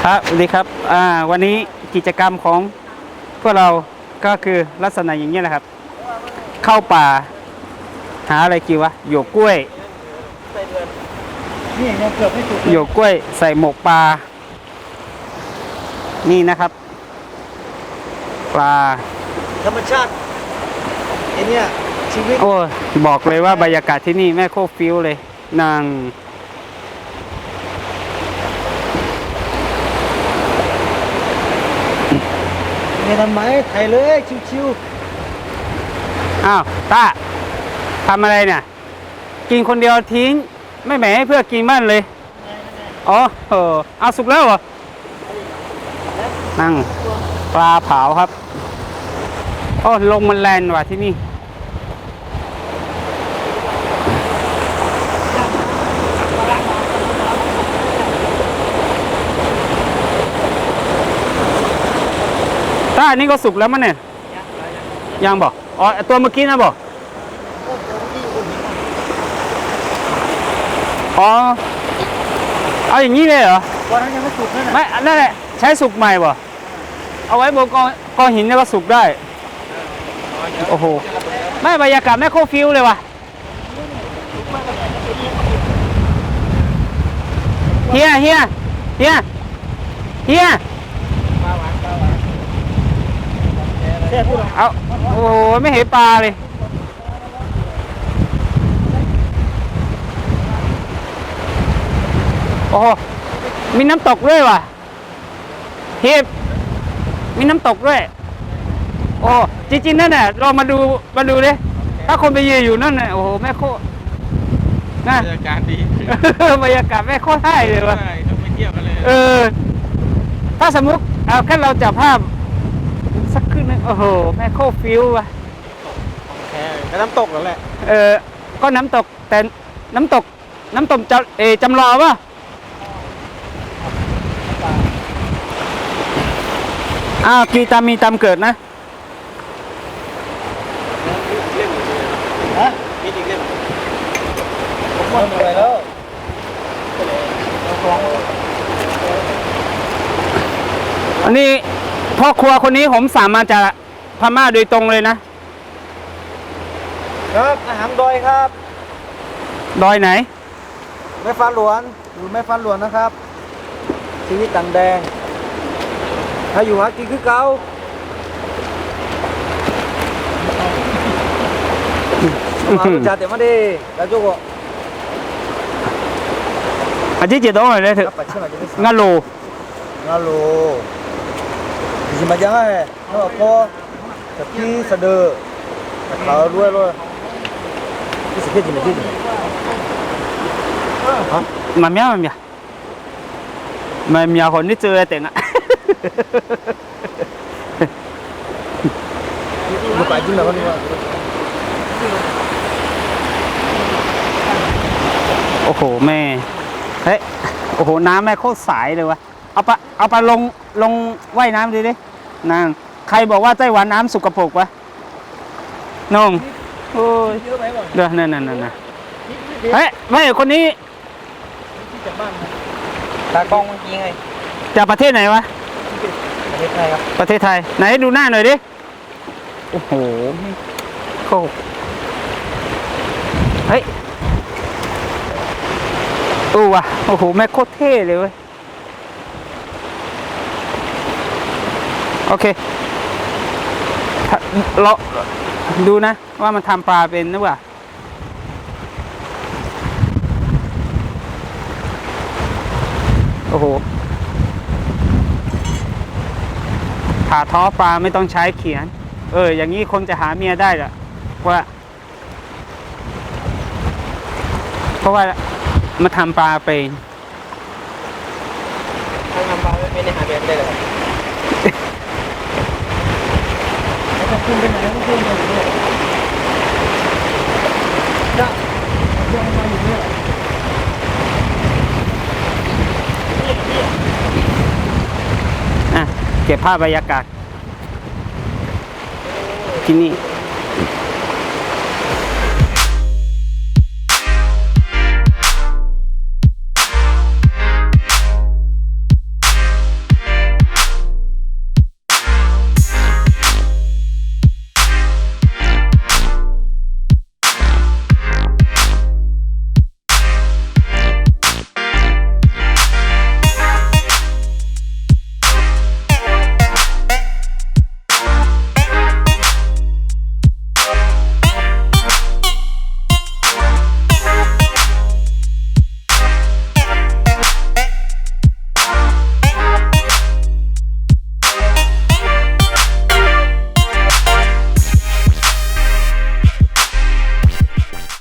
ครับสวัสดีครับวันนี้กิจกรรมของพวกเราก็คือลักษณะอย่างนี้แหละครับเข้าป่าหาอะไรกินวะหยวกกล้วยนี่ยังเกือบไม่สุกหยวกกล้วยใส่หมกปลานี่นะครับปลาธรรมชาติไอเนี่ยชีวิตโอ้บอกเลยว่าบรรยากาศที่นี่แม่โคตรฟิลเลยนางเนี่ยทำไมไทยเลยชิวอ้าวตาทำอะไรเนี่ยกินคนเดียวทิ้งไม่แหมให้เพื่อกินบ้านเลยอ๋อเอาสุกแล้วเหรอนั่งปลาเผาครับโอ้ลงมันแรงว่ะที่นี่ถ้าอันนี้ก็สุกแล้วมั้งเนี่ยยังบอกอ๋อตัวเมื่อกี้นะบอกอ๋อเอาอย่างนี้เลยเหรอวันนั้นยังไม่สุกเลยนะไม่นั่นแหละใช้สุกใหม่บ่เอาไว้บนกองหินเนี่ยก็สุกได้โอ้โหไม่บรรยากาศแม่โคฟิลเลยว่ะเฮียเอาโอ้โหไม่เห็นปลาเลยโอ้โหมีน้ำตกด้วยว่ะเฮียมีน้ำตกด้วยโอ้จริงๆนั่นน่ะเรามาดูเลยถ้าคนไปยืนอยู่นั่นน่ะโอ้โหแม่โคน่ะบรรยากาศดี บรรยากาศแม่โคให้เลยว่ะไปเที่ยวกันเลยถ้าสมมุติเอาแค่เราจับภาพสักครึ่งนึงโอ้โหแม่โคฟิลว่ะก็น้ำตกนั่นแหละก็น้ำตกแต่น้ำตกจำลองป่ะกีตามมีตามเกิดนะฮะมีอีกเล่มผมหมดอะไรแล้วอันนี้พ่อครัวคนนี้ผมสั่งมาจากพม่าโดยตรงเลยนะครับอาหารดอยครับ ดอยไหนแม่ฟ้าหลวงอยู่แม่ฟ้าหลวงนะครับชีวิตต่างแดงถ้าอยู่หากินคือเก่ามาดูจ่าเต็มมาดิแล้วจุกอาทิตย์7 årเลยเถอะงาโลdi Majanga nó có cái sờ đơ thở đuôi luôn cái sự kiện gì này hả mà mía còn nít chơi tiền ạ một bài chứ là con đi โอ้โหแม่เฮ้ยโอ้โหน้ำแม่โคตรใสเลยวะเอาปลาลงว่ายน้ำดินางใครบอกว่าไต้หวันน้ำสกปรกวะน้องโอ้ยเดี๋ยวนั่นเฮ้ยไม่คนนี้ ตากล้องเมื่อกี้ไงจากประเทศไหนวะประเทศไทยครับประเทศไทยไหนดูหน้าหน่อยดิโอ้โหโคตรเฮ้ยว่ะโอ้โหแม่โคตรเท่เลยเว้ยโอเคเราดูนะว่ามันทำปลาเป็นหรือเปล่าโอ้โหผ่าท้อปลาไม่ต้องใช้เขียนอย่างนี้คนจะหาเมียได้แหละเพราะว่ามาทำปลาเป็นถ้าทำปลาไม่เป็นหาเมียได้เลยขึ้นไปไหนก็ขึ้นไปเนี่ยจะยังมาอยู่เนี่ยเก็บภาพบรรยากาศที่นี่